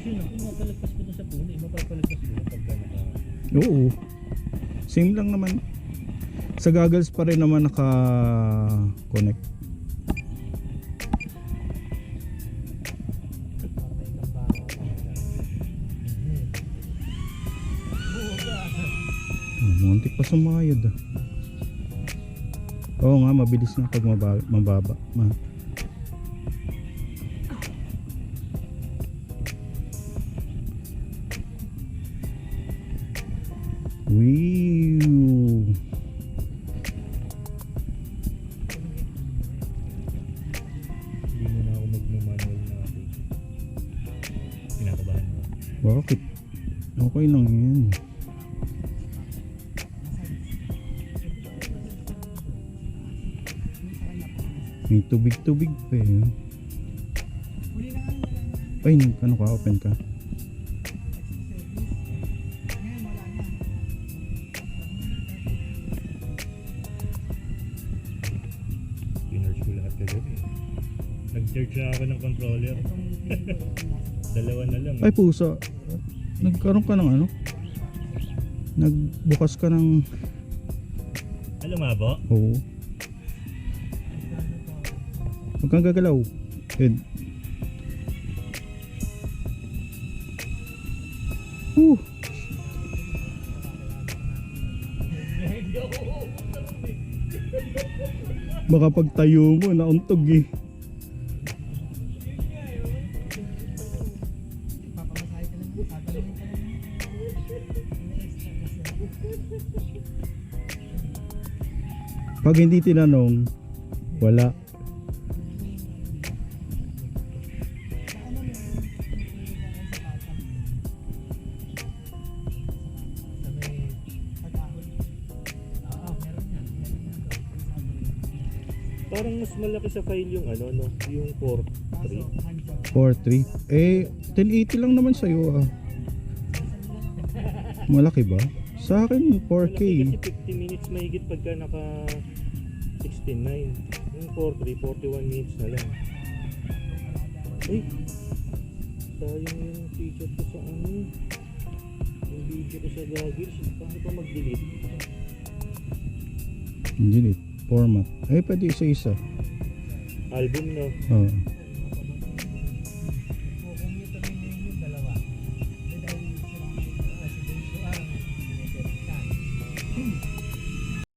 yun. Kung mapalagpas ko na sa puno, mapapalagpas ko na pagka naka... Oo. Same lang naman. Sa goggles pa rin naman naka-connect. Muntik pa sumayad ah. Oo nga, mabilis na pag mababa. Wow. Hindi mo na ako magmamanual na ako. Kinakabahan mo. Bakit? Okay lang yan. May tubig-tubig pa eh. Ay, ano ka? Open ka? Pinerge ko lahat kagabi. Nag-charge na ako ng controller. Dalawa na lang. Ay pusa. Nagkaroon ka ng ano? Nagbukas ka ng... Lumabo? Oo. Huwag kang gagalaw. Ed. Baka pagtayo mo, nauntog eh. Pag hindi tinanong, wala. Parang mas malaki sa file yung ano, no? Yung 4.3. 4.3. Eh, 1080 lang naman sa'yo ah. Malaki ba? Sa akin 4K. Malaki kasi 50 minutes mahigit pagka naka 16.9. Yung 4.3, 41 minutes na lang. Ay! Sayang yung feature ko sa ano. Yung video ko sa goggles. Paano pa mag-delete? Delete. Format. Eh, pwede isa-isa. Album, no? Oo.